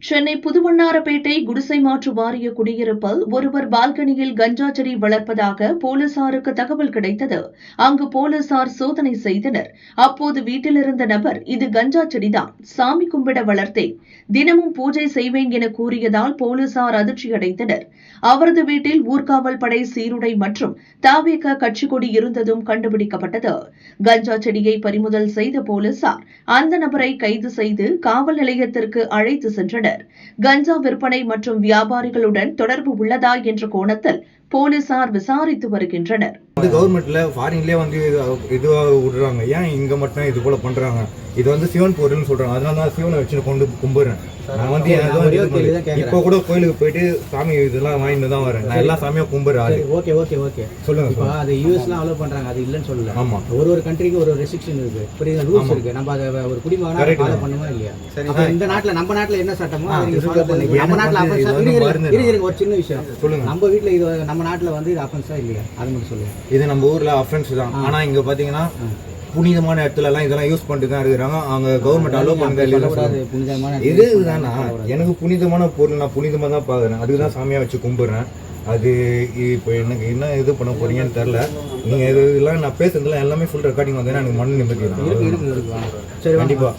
சென்னை புதுவண்ணாரப்பேட்டை குடிசை மாற்று வாரிய குடியிருப்பில் ஒருவர் பால்கனியில் கஞ்சா செடி வளர்ப்பதாக போலீசாருக்கு தகவல் கிடைத்தது. அங்கு போலீசார் சோதனை செய்தனர். அப்போது வீட்டில் இருந்த நபர், இது கஞ்சா செடிதான், சாமி கும்பிட வளர்த்தேன், தினமும் பூஜை செய்வேன் என கூறியதால் போலீசார் அதிர்ச்சியடைந்தனர். அவரது வீட்டில் ஊர்காவல் படை சீருடை மற்றும் தவேக கட்சி கொடி இருந்ததும் கண்டுபிடிக்கப்பட்டது. கஞ்சா செடியை பறிமுதல் செய்த போலீசார் அந்த நபரை கைது செய்து காவல் நிலையத்திற்கு அழைத்து சென்றனர். கஞ்சா விற்பனை மற்றும் வியாபாரிகளுடன் தொடர்பு உள்ளதா என்ற கோணத்தில் போலீசார் விசாரித்து வருகின்றனர். கவர்மெண்ட்ல ஃபாரின்லயே இதுவாக விடுறாங்க, ஏன் இங்க மட்டும் இது போல பண்றாங்க? இது சிவன் பொருள்னு சொல்றாங்க, அதனால தான் சிவனை வச்சு கொண்டு கும்பிடுறேன். நான் இப்போ கூட கோயிலுக்கு போயிட்டு சாமி இதெல்லாம் வாங்கிட்டு தான் வரேன். நான் எல்லா சாமியும் கும்பிடுறேன். ஓகே ஓகே ஓகே சொல்லுங்க. அது யூஎஸ்லாம் அலோவ் பண்றாங்க, அது இல்லைன்னு சொல்லல. ஆமா, ஒரு கண்ட்ரிக்கு ஒரு ரெஸ்ட்ரிக்ஷன் இருக்கு, புரியுதா? ரூல்ஸ் இருக்கு. நம்ம அதை ஒரு குடிமகனா ஃபாலோ பண்ணுமா இல்லையா? அப்ப இந்த நாட்டுல நம்ம நாட்டுல என்ன சட்டமோ அதை நீங்க ஃபாலோ பண்ணுங்க. நம்ம நாட்டுல அஃபென்ஸ் ஒரு சின்ன விஷயம் சொல்லுங்க. நம்ம வீட்ல இது நம்ம நாட்டுல இது அஃபென்ஸா இல்லையா? அது மட்டும் சொல்லுங்க. இது நம்ம ஊர்ல அஃபென்ஸ் தான். ஆனா இங்க பாத்தீங்கன்னா புனிதமான இடத்துல எல்லாம் இதெல்லாம் யூஸ் பண்ணிட்டு தான் இருக்கிறாங்க. அவங்க கவர்மெண்ட் அலோவ் பண்ணுறது இதுதானா? எனக்கு புனிதமான பொருள் நான் புனிதமா தான் பாக்குறேன், அதுதான் சாமியா வச்சு கும்பிடுறேன். அது இப்போ எனக்கு என்ன இது பண்ண போறீங்கன்னு தெரியல. நீங்க இதெல்லாம் நான் பேசுறதுல எல்லாமே ஃபுல் ரெக்கார்டிங் வந்தேன்னா எனக்கு மன நிம்மதி. சரி, கண்டிப்பா.